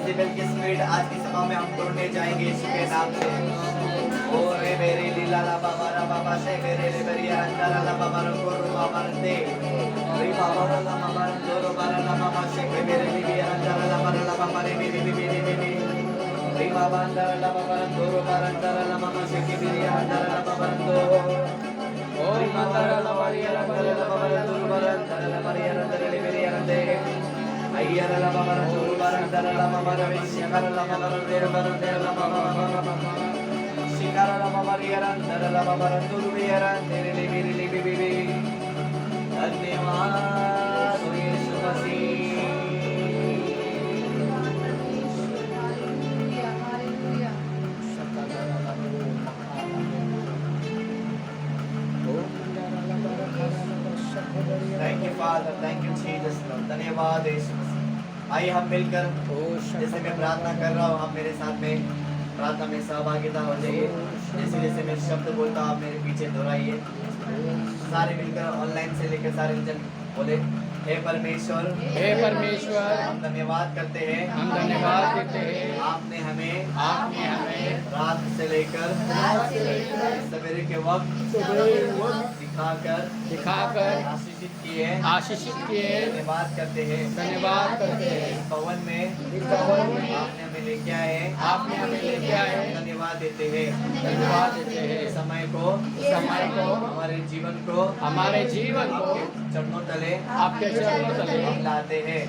Jezebel की spirit आज की सभा में हम तोड़ने जाएंगे यीशु के नाम से। ओ रे मेरे लीला ला बाबा रा बाबा से मेरे ले बरिया अंदर ला बाबा रो को रो बाबा रंदे रे बाबा रा ला बाबा रंदो रो बाबा ला बाबा से के मेरे लिए अंदर ला बाबा रे मेरे रे बाबा अंदर ला बाबा रंदो रो बाबा अंदर ला बाबा से के मेरे अंदर ला बाबा रंदो ओ रे अंदर ला बरिया अंदर ला बाबा रंदो रो बाबा अंदर ला बरिया अंदर ले मेरे रंदे अय्यर ला बाबा रंदो रो बाबा अंदर ला बाबा रे शिकर ला बाबा रे ला बाबा शिकर ला बाबा रे अंदर ला बाबा रंदो रो मेरे तेरे ले मेरे ले बेबे धन्यवाद हो यीशु मसीह। Thank you father, thank you Jesus, धन्यवाद यीशु मसीह। आइए हम मिलकर जैसे मैं प्रार्थना कर रहा हूँ आप मेरे साथ में प्रार्थना में सहभागिता हो जाइए। जैसे जैसे मैं शब्द बोलता हूँ आप मेरे पीछे दोहराइए। सारे मिलकर ऑनलाइन से लेकर सारे जन बोले हे परमेश्वर, हे परमेश्वर, हम धन्यवाद करते हैं, हम धन्यवाद देते हैं। आपने हमें रात से लेकर सवेरे के वक्त दिखाकर आशीषित किए। धन्यवाद करते हैं। इस भवन में आपने हमें लेके आए, धन्यवाद देते हैं। समय को हमारे जीवन को चरणों तले आपके चरणों तले हम लाते हैं।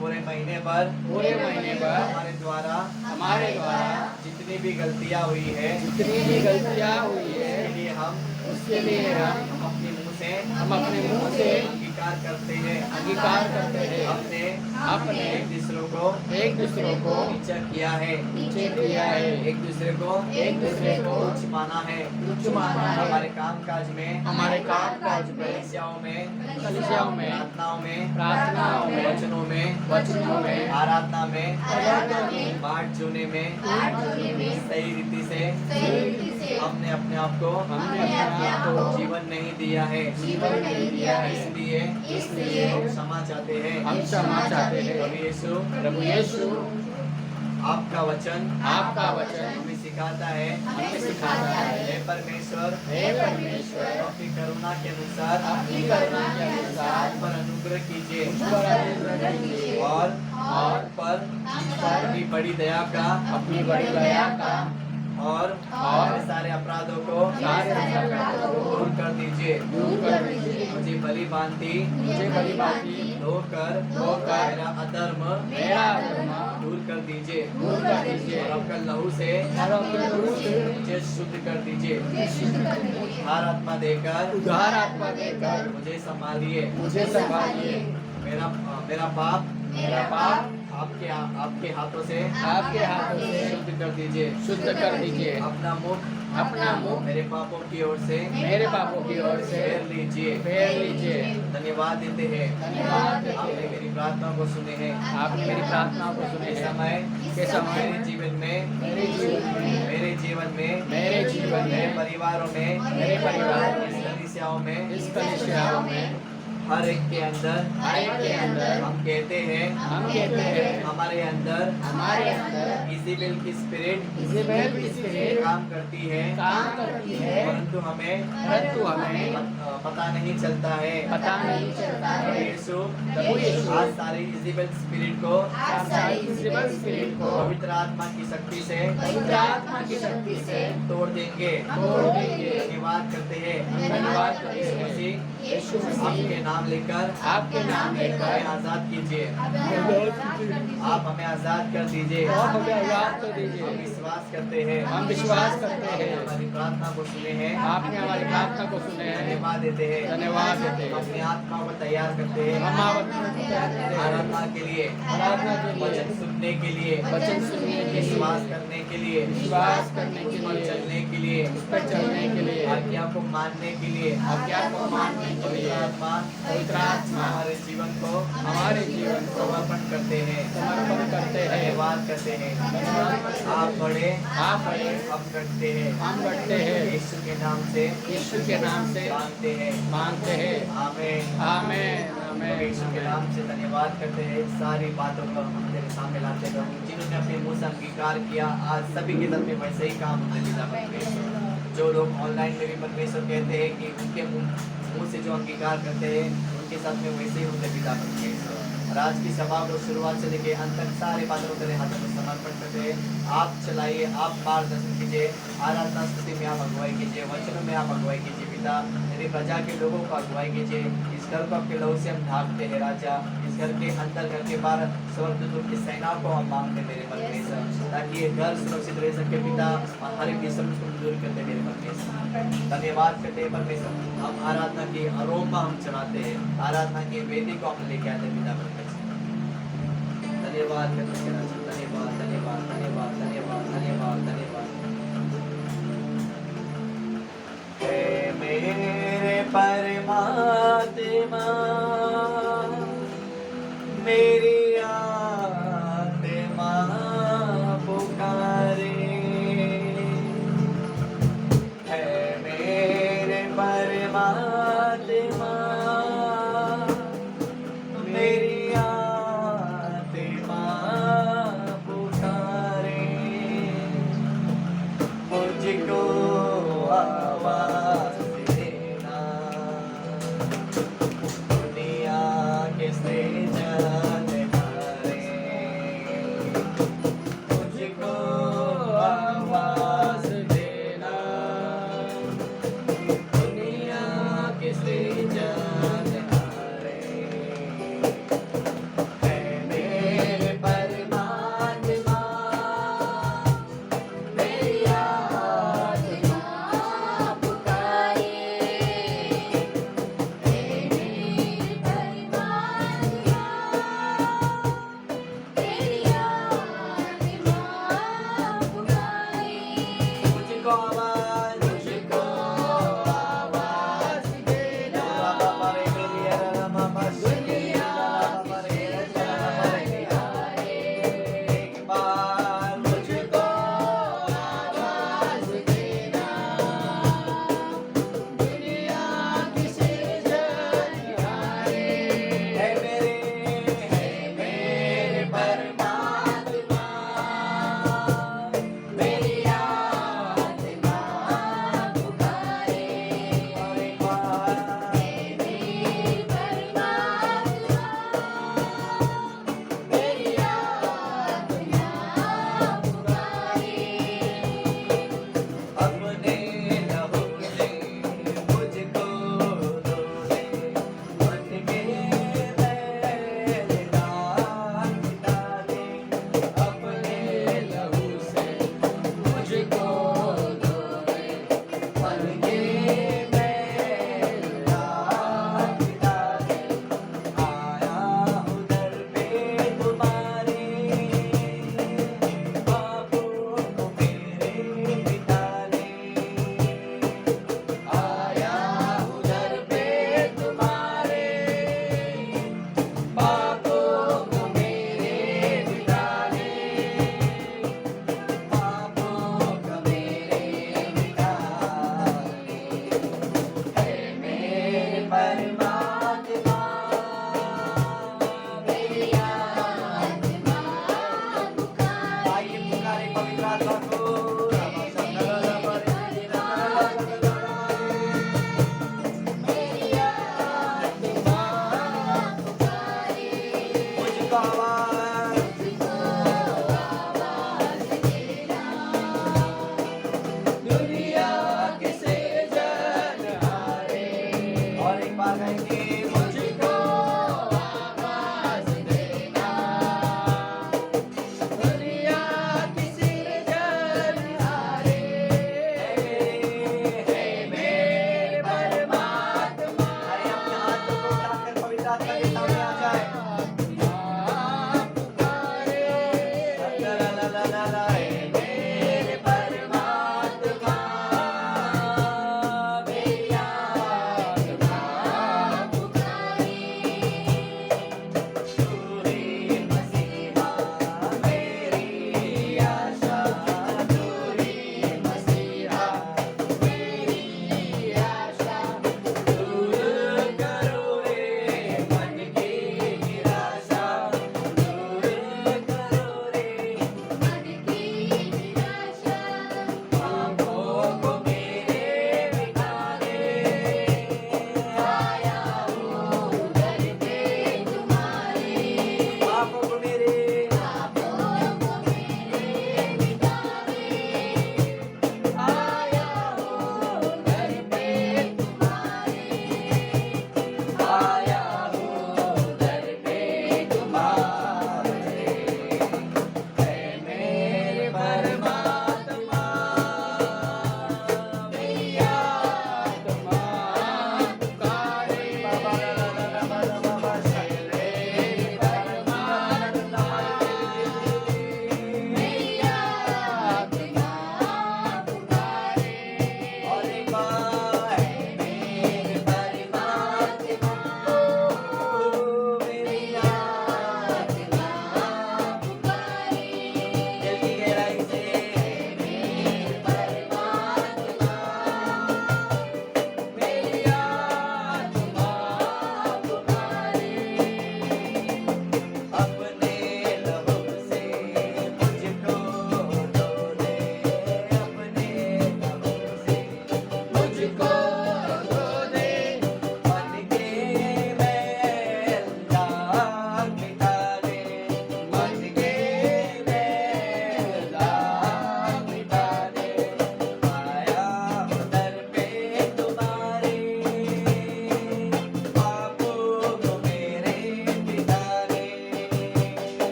पूरे महीने भर हमारे द्वारा जितनी भी गलतियाँ हुई है उसके लिए हम अपने मुंह से अंगीकार करते हैं। अपने एक दूसरों को नीचा किया है, एक दूसरे को उच्च माना है। हमारे कामकाज में कलीसियाओं में प्रार्थनाओं में वचनों में आराधना में बात जोने में सही रीति से हमने अपने आप को जीवन नहीं दिया है। इसलिए हम क्षमा चाहते हैं। प्रभु यीशु आपका वचन हमें सिखाता है हे परमेश्वर अपनी करुणा के अनुसार पर अनुग्रह कीजिए और पर अपनी बड़ी दया का और सारे अपराधों को दूर कर दीजिए। मुझे भली भांति धोकर मेरा अधर्म दूर कर दीजिए और आपका लहू से मुझे शुद्ध कर दीजिए। उद्धार आत्मा देकर मुझे संभालिए। मेरा पाप आपके हाथों से शुद्ध कर दीजिए। अपना मुख मेरे पापों की ओर से फेर लीजिए। धन्यवाद देते हैं आपने मेरी प्रार्थना को सुने हैं। समय मेरे जीवन में मेरे परिवारों में इस कलीसियाओं में हर एक के अंदर हम कहते हैं हमारे अंदर इजेबेल की स्पिरिट काम करती है परंतु हमें पता नहीं चलता है। यीशु आज सारी इजेबेल स्पिरिट को पवित्र आत्मा की शक्ति से तोड़ देंगे। धन्यवाद करते हैं आपके नाम लेकर हमें आजाद कीजिए। आप हमें आजाद कर दीजिए। हम विश्वास करते हैं हमारी प्रार्थना को सुने हैं। धन्यवाद देते हैं। अपनी आत्मा को तैयार करते हैं आराधना के लिए, वचन सुनने के लिए, विश्वास करने के लिए, चलने के लिए, आज्ञा को मानने के लिए पवित्र आत्मा हमारे जीवन को समर्पण करते हैं। धन्यवाद करते हैं। आप बड़े हम करते हैं यीशु के नाम से मांगते हैं। आमीन। आमेन, यीशु के नाम से धन्यवाद करते हैं। सारी बातों को हम तेरे सामने लाते हैं। जिन्होंने अपने मुंह से अंगीकार किया, आज सभी के दिल में वैसे ही काम होते पिता परमेश्वर। जो लोग ऑनलाइन में भी परमेश्वर कहते हैं कि उनके मुंह से जो अंगीकार करते हैं उनके साथ में वैसे ही होते पिता परमेश्वर। और आज की सभा को शुरुआत से लेकर अंत तक सारे बातों को तेरे हाथों में समर्पण करते हैं। आप चलाइए, आप मार्गदर्शन कीजिए, आराधना स्तुति में आप अगुवाई कीजिए, वचनों में आप अगुवाई कीजिए पिता। मेरी प्रजा के लोगों को अगुवाई कीजिए। इस घर को आपके लहू से हम ढांकते हैं राजा। इस घर के अंदर, घर के बाहर स्वर्गदूतों की सेनाओं को हम मांगते हैं मेरे परमेश्वर, ताकि ये घर सुरक्षित रह सके पिता। और हर एक किस्म को दूर करते मेरे परमेश्वर। धन्यवाद करते हैं परमेश्वर। हम आराधना की अरोमा हम चढ़ाते हैं, आराधना की वेदी को हम लेके आते हैं पिता परमेश्वर। धन्यवाद करते हैं राजा। धन्यवाद धन्यवाद धन्यवाद धन्यवाद धन्यवाद धन्यवाद। हे मेरे परमात्मा मेरी आत्मा पुकारे। है मेरे परमात्मा मेरी आत्मा पुकारे। मुझको आवाज देना, दुनिया किसने जाने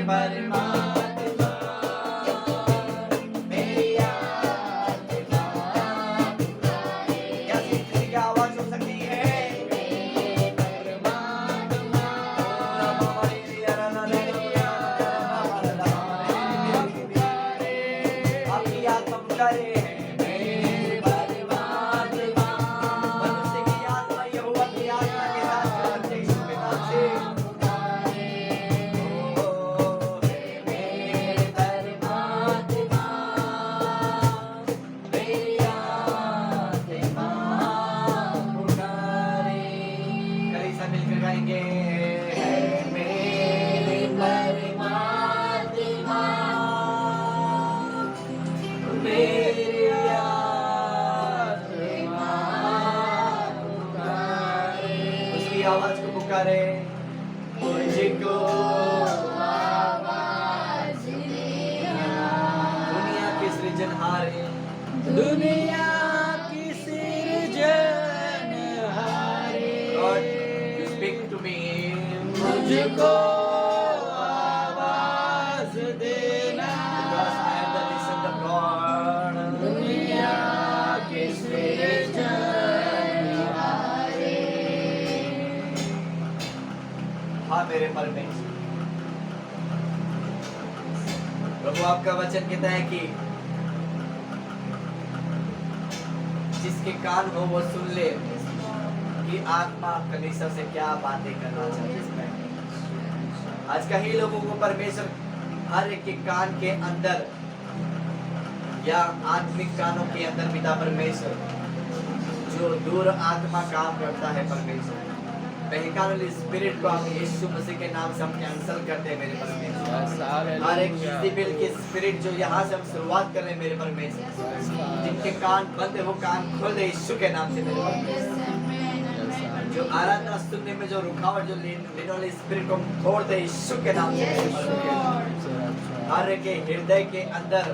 परमात्मा मेरी आत्मा क्या किसी की आवाज हो सकती है आपकी आत्मा पुकारे मनुष्य की आत्मा यहोवा की आत्मा के साथ करते यीशु के नाम से कली सब मिलकर गाएंगे मेरे परमात्मा मेरी आत्मा उसकी आवाज को पुकारे मुझको दुनिया के सृजनहारे दुनिया की सृजनहारे God you speak to me मुझको आवाज देना because I am the listen of God दुनिया की सृजनहारे हाँ मेरे परमेश्वर प्रभु आपका वचन कहता है कि जिसके कान हो वो सुन ले कि आत्मा कलीसिया से क्या बातें करना चाहती है आज कई लोगों को परमेश्वर हर एक के कान के अंदर या आत्मिक कानों के अंदर पिता परमेश्वर जो दूर आत्मा काम करता है परमेश्वर बेहकानुली स्पिरिट को हम यीशु मसीह के नाम से हम कैंसल करते हैं मेरे परमेश्वर हर एक इज़ेबेल के स्पिरिट जो यहाँ से हम शुरुआत कर रहे हैं मेरे परमेश्वर जिनके कान बंद है वो कान खोल दे यीशु के नाम से मेरे परमेश्वर जो आराधना सुनने में जो रुकावट जो लेने वाले स्पिरिट को हम तोड़ दे यीशु के नाम से मेरे परमेश्वर हर एक के हृदय के अंदर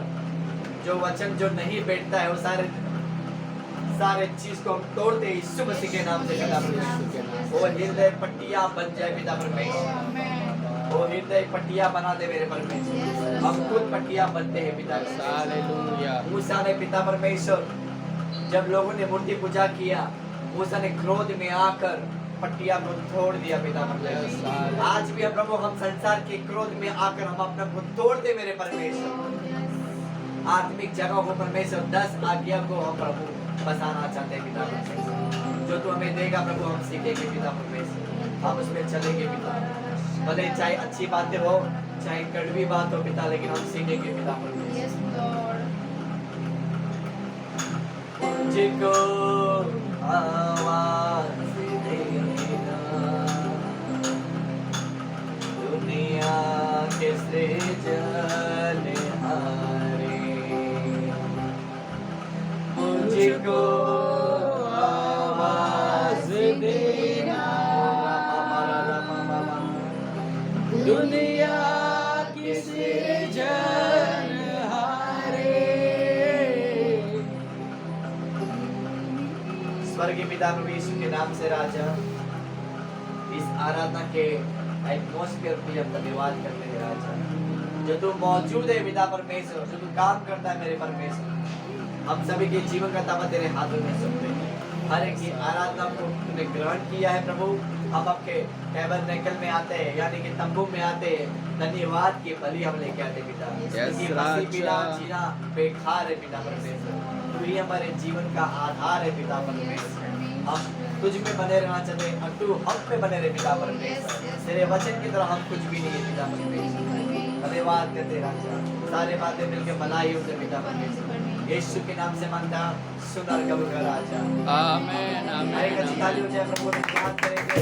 जो वचन जो नहीं बैठता है वो सारे चीज को हम तोड़ते हैं यीशु मसीह के नाम से पिता परमेश्वर वो हृदय पट्टियां बन जाए पिता परमेश्वर वो हृदय पट्टियां बना दे मेरे परमेश्वर हम खुद पट्टियां बनते हैं पिता हालेलुया मूसा ने पिता परमेश्वर जब लोगों ने मूर्ति पूजा किया मूसा ने क्रोध में आकर पट्टियां को तोड़ दिया पिता परमेश्वर आज भी हम प्रभु हम संसार के क्रोध में आकर हम अपना को तोड़ दे मेरे परमेश्वर आत्मिक जगह को परमेश्वर 10 आज्ञा को हम प्रभु बसाना चाहते हैं पिता परमेश्वर जो तू हमें देगा प्रभु हम सीखेंगे पिता परमेश्वर हम उसमें चलेंगे पिता भले चाहे अच्छी बातें हो चाहे कड़वी बात हो पिता लेकिन हम सीखेंगे पिता परमेश्वर मुझको आवाज देना दुनिया के सृजनहारे मुझको आवाज देना दुनिया की सृजनहारे स्वर्गीय पिता प्रभु यीशु के नाम से राजा इस आराधना के एटमॉस्फेयर को हम धन्यवाद करते हैं राजा जो तू मौजूद है पिता परमेश्वर जो तू काम करता है मेरे परमेश्वर हम सभी के जीवन का ताबा तेरे हाथों में सौंपते हैं हर एक की आराधना को तूने ग्रहण किया है प्रभु हम आपके टैबरनेकल में आते हैं यानी कि तंबू में आते हैं धन्यवाद की बलि हम लेके आते हैं पिता क्योंकि मसीह बिना जीना बेकार है पिता परमेश्वर तू ही हमारे जीवन का आधार है पिता परमेश्वर हम तुझ में बने रहना चाहते हैं और तू हम पे बने रहे पिता परमेश्वर तेरे वचन की तरह हम कुछ भी नहीं है पिता परमेश्वर धन्यवाद करते राजा सारे बातें मिलकर भलाई होते पिता परमेश्वर यीशु के नाम से मांगता सुन और कबूल कर राजा आमीन हर एक अच्छी ताली हो जाए प्रभु ने याद करेंगे